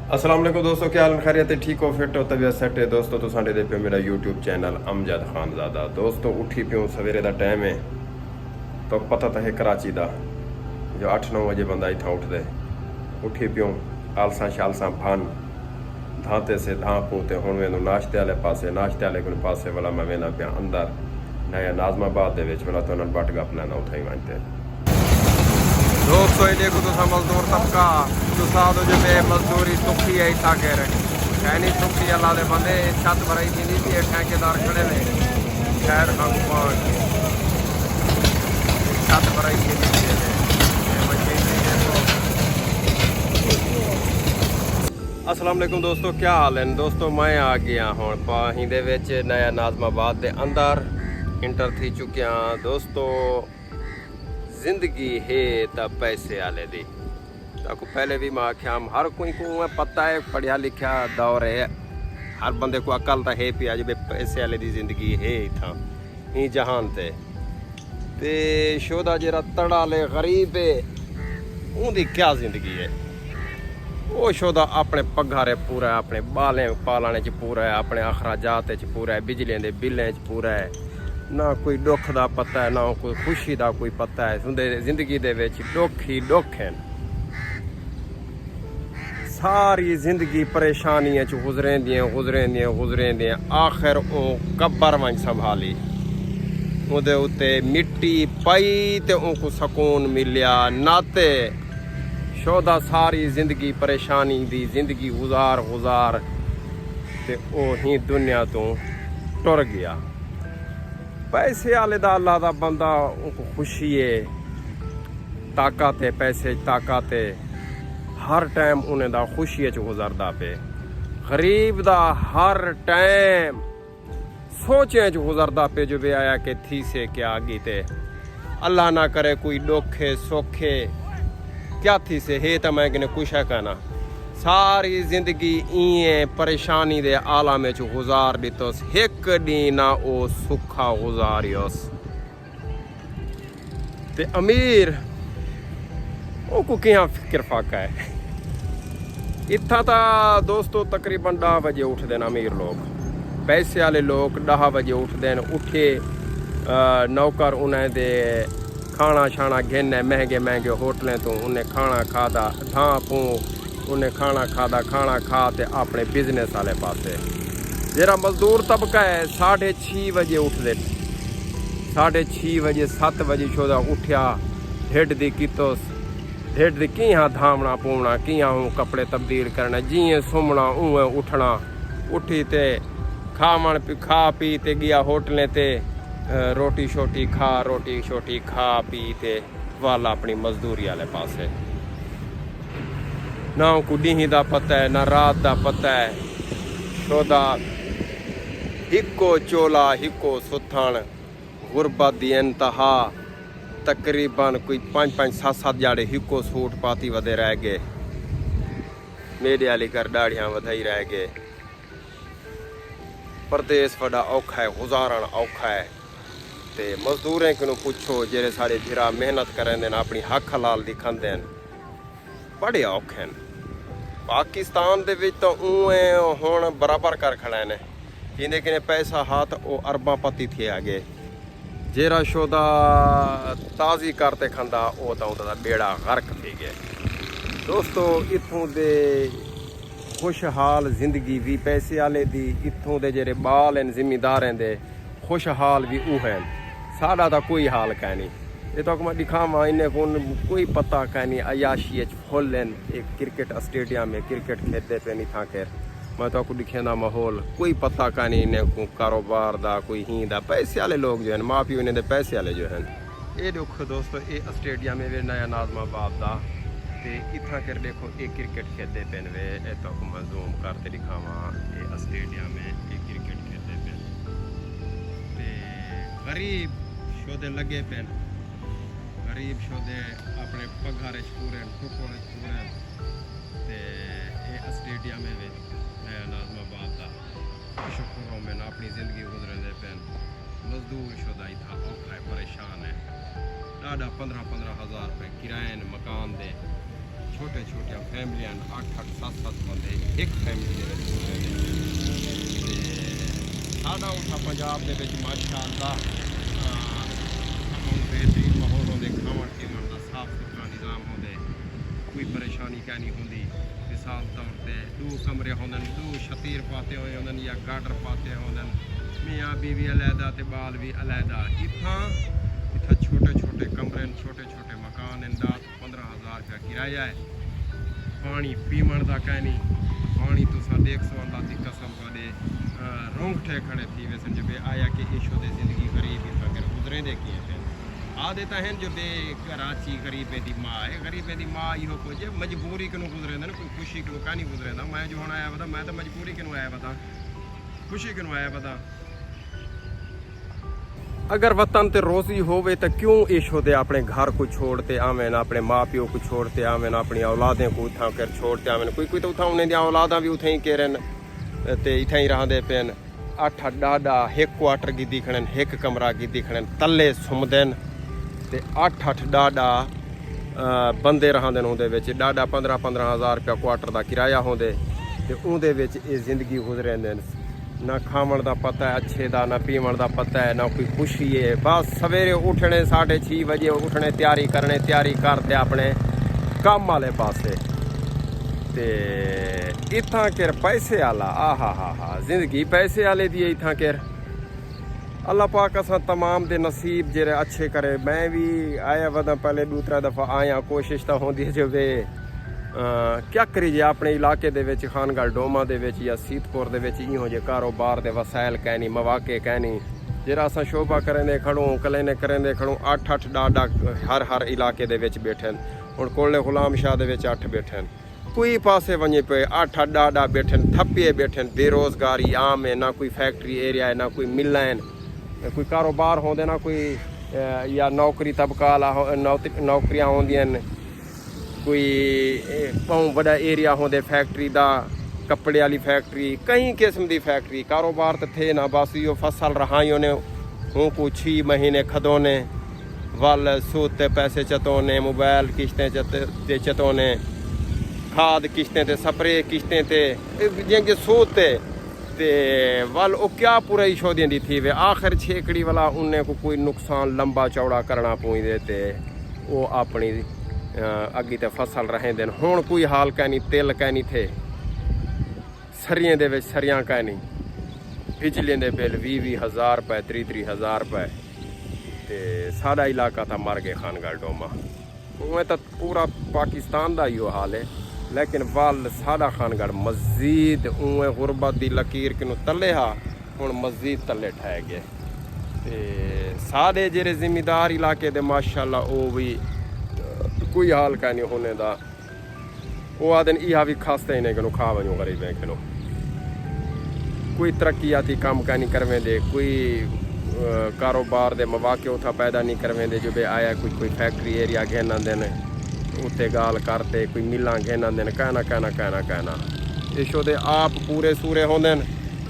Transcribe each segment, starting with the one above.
अस्सलाम वालेकुम दोस्तों, क्या हाल खैरियत है? ठीक हो, फिट हो, तबीयत सेट है दोस्तों? तो साढ़े दे पे मेरा यूट्यूब चैनल अमजद खानजादा दोस्तों। उठी पियो सवेरे का टाइम है तो पता तो है कराची का जो 8-9 बजे बंदा इतना उठते उठी पियो आलसा शालसा फन धाते से धां पूते हूँ मैं नाश्ते वाले पासे वाला मैं वेना पिया अंदर नया नाजमाबाद वाला तो उन्होंने बट गप लेना उतना ही मानते दोस्तों। ये देखो तो मजदूर तबका तो जो मजदूरी सुखी है इतना कह रहे कहनी सुखी अल्लाह दे बंदे छत भराई थी नहीं थी ठेकेदार खड़े ने खैर खान छत भराई थी अस्सलाम वालेकुम दोस्तों, क्या हाल है दोस्तों? मैं आ गया हूँ पाही दे विच नया नाजमाबाद दे अंदर इंटर थी चुकिया दोस्तों। जिंदगी है तो पैसे वाले दी ताकू पहले भी मैं आख्या हर कोई को पता है, पढ़िया लिखा दौर है, हर बंदे को अकल तो है पिया जो पैसे वाले दी जिंदगी है इतना ही जहान ते शोदा जरा तड़ा ले गरीब है उनकी क्या जिंदगी है। वो शोदा अपने पगारे पूरा है, अपने बालें पालने च पूरा है, अपने अखराजात च पूरा है, बिजली के बिलें च पूरा है, ना कोई दुख का पता है ना कोई खुशी का कोई पता है। उनके जिंदगी दे विच दुख ही दुख हैं, सारी जिंदगी परेशानियां च गुजरेंदियां आखिर वो कब्र वंज संभाली उहदे उत्ते मिट्टी पई ते उनको सुकून मिलिया नाते शोदा सारी जिंदगी परेशानी दी जिंदगी गुजार ते ओ ही दुनिया तो टुर गया। पैसे वाले दा अल्लाह दा बंदा उनको खुशी है, ताकत है, पैसे ताकत है, हर टाइम उन्हें दा खुशी च गुजरदा पे। गरीब दा हर टाइम सोचे च गुजरदा पे जो भी आया कि थी से क्या आगी ते अल्लाह ना करे कोई डोखे सोखे क्या थी से है तो मैं कहने कुछ है कहना सारी जिंदगी इं परेशानी दे आलम च गुजार दितोस, एक डी ना ओ सुखा गुजारियोस। ते अमीर को क्या फिक्र फाका है इतना ता दोस्तों तकरीबन 10 बजे उठते हैं अमीर लोग। पैसे वाले लोग 10 बजे उठते हैं, उठे नौकर उन्हें दे खाना शाना घेने महंगे होटलें तो उन्हें खाना खादा धां पू उन्हें खाना खा ते अपने बिजनेस वाले पासे। जरा मजदूर तबका है 6:30 बजे उठते, 6:30 बजे 7 बजे शोदा उठ्या ढिड दी कितोस ढिड दी कियां धामना पूना कियां हूँ कपड़े तब्दील करना जियां सुमना उवें उठना उठी ते खा पी ते गया होटलें ते रोटी शोटी खा पी ते वाला अपनी मजदूरी वाले पासे। ना को डी का पता है ना रात का पता है, शोदा हिको चोला हिको सुथण गुरबत दी इंतहा तकरीबन कोई 5-7 जाड़े हिको सूट पाती वधे रह गए, मेरे वाली कर दाड़ियां वधाई रह गए। परदेस बड़ा औखा है, गुजारण औखा है ते मजदूरें को पुछो जेरे सारे भिरा मेहनत करेंदे अपनी हक हलाल दी खांदे बड़े औखे हैं। पाकिस्तान दे विच तो हुण बराबर कर खड़े ने जिंदे किने पैसा हाथ वो अरबां पति थे आगे जेरा शोदा ताज़ी करते खांदा वो तो उनका बेड़ा गर्क थी गया दोस्तों। इत्थों दे खुशहाल जिंदगी भी पैसे वाले दी, इत्थों दे जेरे बाल हैं जिमीदारें दे खुशहाल भी वो हैं, साड़ा तो कोई हाल कह नहीं। ये तो मैं दिखावा इन्हें कोई पता कह नहीं अयाशी फुल एक क्रिकेट स्टेडियम में क्रिकेट खेलते पे नहीं था खैर मैं तो आपको दिखेंदा माहौल कोई पता का नहीं इन्हें को कारोबार दा कोई ही दा। पैसे वाले लोग जो हैं माँ प्यो इन्हें पैसे वाले जो हैं। ये देखो दोस्तों ये स्टेडियम है नया नाजमाबाद का ते इतना कर देखो ये क्रिकेट खेलते पे वे तो मैं जूम करते दिखावा ये स्टेडियम में ये क्रिकेट खेलते पे ते गरीब शोधे लगे पे गरीब शोधे अपने पगारे पूरे टुकड़े पूरे ते ये स्टेडियम में नया नाजमाबाद का शुक्रों में अपनी ज़िंदगी गुजरने पे मजदूर शुदा ही था औखा है परेशान है डाढ़ा 15-15 हज़ार रुपये किराए मकान दे छोटे छोटे फैमिलियां 8-8 7-7 बंदे एक फैमिली दे विच रहंदे ते साडा उत्था पंजाब दे विच माशाअल्लाह बेहतरीन माहौल होंदे खावन पीवन दा साफ सुथरा निज़ाम होंदे कोई परेशानी क्या नहीं होंदी मिसाल तौर पर 2 कमरे होंदे 2 शतीर पाते हुए होंदे या गाडर पाते होंदे मियाँ बीवी अलहदा ते बाल भी अलहदा इत्थां छोटे छोटे कमरे छोटे छोटे मकान रात 15,000 रुपया किराया है पानी पीवन का कह नहीं पानी तुसा देख सो अल्लाह दी कसम कदे रोंगठे खड़े थी वैसे जब आया कि ईशो दे जिंदगी गरीब इतना कर गुजरे दे किए थे आदे हैं जो दे कराची गरीबे दी माँ है गरीबे दी माँ इहो कुछ मजबूरी कनू गुजरे ना कोई खुशी कनू का नहीं गुजरे मैं जो हुण आया बता मैं तो मजबूरी कनू आया बता खुशी कनू आया बता अगर वतन ते रोजी होवे तो क्यों ईशो दे अपने घर को छोड़ते आवें अपने माँ प्यो को छोड़ते आवें अपनी औलादें को उठां कर छोड़ते आवें कोई तो उठां उन्हें दी औलादा भी उठे ही केरन ते इत्थां ही रहंदे पेन 8 डाडा 1 क्वार्टर गिद्दी खड़न 1 कमरा गिद्दी खड़न तले सुमदन ते 8 डाडा बंदे रहंदे उहदे विच डाडा 15,000 रुपया क्वार्टर का किराया होंदे ते उहदे विच ये जिंदगी गुजरेंदे ना खावन का पता है अच्छे का ना पीवन का पता है ना कोई खुशी है बस सवेरे उठने 6:30 बजे उठने तैयारी करते अपने काम वाले पासे ते इत्थां केर पैसे आला हा जिंदगी पैसे आले दी इत्थां केर अल्लाह पाक असा तमाम दे नसीब जेरे अच्छे करे मैं भी आया वदा पहले 2-3 दफ़ा आया कोशिश तो होंदी है जो वे क्या करी जे अपने इलाके दे विच खानगढ़ डोमा दे विच या सीतपुर दे विच इहो जे कारोबार दे वसाइल कहनी मौके कहनी जेरा असा शोभा करेंदे खड़ूं कलेने करेंदे खड़ूं 8 डाडा हर इलाके दे विच बैठन हुण कोले गुलाम शाह दे विच 8 बैठन कोई पासे वञे पे 8 डाडा बैठन थप्पे बैठन बेरोजगारी आम है ना कोई फैक्ट्री एरिया है ना कोई मिल कोई कारोबार होंदे ना कोई या नौकरी तबका नौकरियां होंदियां कोई भाव बड़ा एरिया होंदे फैक्ट्री दा कपड़े वाली फैक्ट्री कई किस्म की फैक्ट्री कारोबार तो थे ना बस यो फसल रहाइयों ने हूँ को 6 महीने खदोने वल सूद ते पैसे चतोने मोबाइल किश्तें ते चतोने खाद किश्तें ते स्प्रे किश्तें ते जे सूद ते वल ओ क्या पूरा इशो दी थी वे आखिर छेकड़ी वाला उन्हें को कोई नुकसान लंबा चौड़ा करना पौंदे ते वो अपनी अगी ते फसल रहें दिन हुण कोई हाल कह नहीं तिल कह नहीं थे सरियां दे विच सरियां कह नहीं बिजली दे बिल 20,000 रुपए 30,000 रुपए ते साडा इलाका था मर गए खानगढ़ डोमा उवें तो पूरा पाकिस्तान दा इहो हाल है लेकिन वल साडा खानगढ़ मस्जिद उवें गुरबत दी लकीर किनू तले हा हुण मस्जिद तले ठह गए ते साडे जेरे जिम्मेदार इलाके दे माशाअल्लाह ओ भी कोई हाल का नहीं होने दा वो आदन इहा भी खासते नहीं कनो खा वञो गरीबें कनो कोई तरक्याती काम का नहीं करवें दे कोई कारोबार दे मौके उथा पैदा नहीं करवें दे जो बे आया कोई फैक्ट्री एरिया घेना देने उत्ते गाल करते कोई मिलां घेना देने कहना इशो दे आप पूरे सूरे होंदे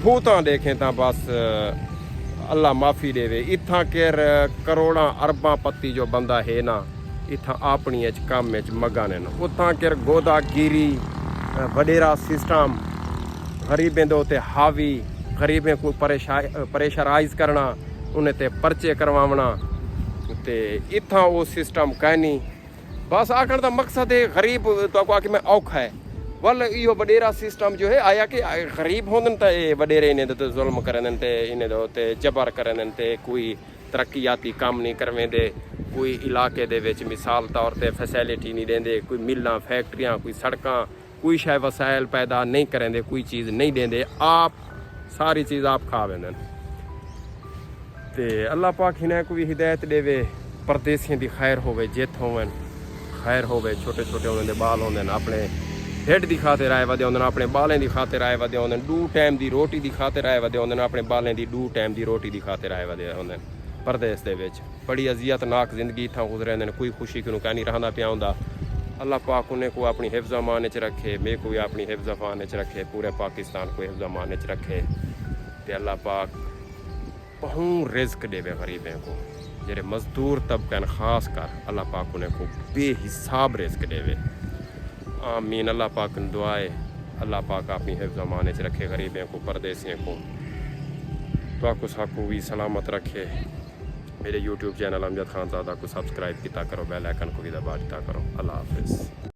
भूतां देखें ता बस अल्लाह माफ़ी देवे इत्थां केर करोड़ां अरबां पत्ती जो बंदा है ना इत्थां अपनी कम मगा ने उत्थां केर गोदागिरी वडेरा सिस्टम गरीबें दे उत्ते हावी गरीबें को परेशराइज करना उन्हें ते परचे करवावना ते इत्थां वो सिस्टम कहनी बस आखण दा मकसद है गरीब तो आके मैं औखा है वल इहो वडेरा सिस्टम जो है आया कि गरीब होंदन ते वडेरे इन्हें ते जुल्म करन ते इन्हें ते जबर करन ते कोई तरक्याती काम नहीं करवें दे कोई इलाके दे विच मिसाल तौर ते फैसिलिटी नहीं देंदे कोई मिलां फैक्ट्रियां कोई सड़कां कोई शायद वसाइल पैदा नहीं करेंदे कोई चीज़ नहीं देंदे आप सारी चीज़ आप खा वेंदन ते अल्लाह पाक हिने को भी हिदायत देवे परदेसियों की खैर होवे जित होवन खैर होवे छोटे छोटे उन्होंने बाल होंदे अपने ढिड की खातिर आए वधे होंदे अपने बालें की खातिर आए वधे होंदे 2 टाइम की रोटी की खातिर आए वधे होंदे अपने बालें की 2 टाइम की रोटी की खातिर आए वधे होंदे परदेस दे विच बड़ी अजियतनाक जिंदगी इत्थां गुजरे कोई खुशी किनू कह नहीं रहा पिया होंदा अल्लाह पाक उन्हें को अपनी हिफ्ज़ अमान च रखे मैं को भी अपनी हिफ्ज़ अमान च रखे पूरे पाकिस्तान को हिफ्ज़ अमान च रखे ते अल्लाह पाक बहु रिज़्क देवे गरीबें को जेरे मजदूर तबकन खास कर अल्लाह पाक उन्हें को बेहिसाब रिज़्क देवे आमीन। अल्लाह पाक ने दुआ है अल्लाह पाक अपनी हिफ्ज़ अमान च रखे, गरीबों को परदेसियों को तो आपको साकू भी सलामत रखे। मेरे यूट्यूब चैनल अमजद खानज़ादा को सब्सक्राइब किया करो, बेल आइकन को भी दबा दिया करो। अल्लाह हाफिज़।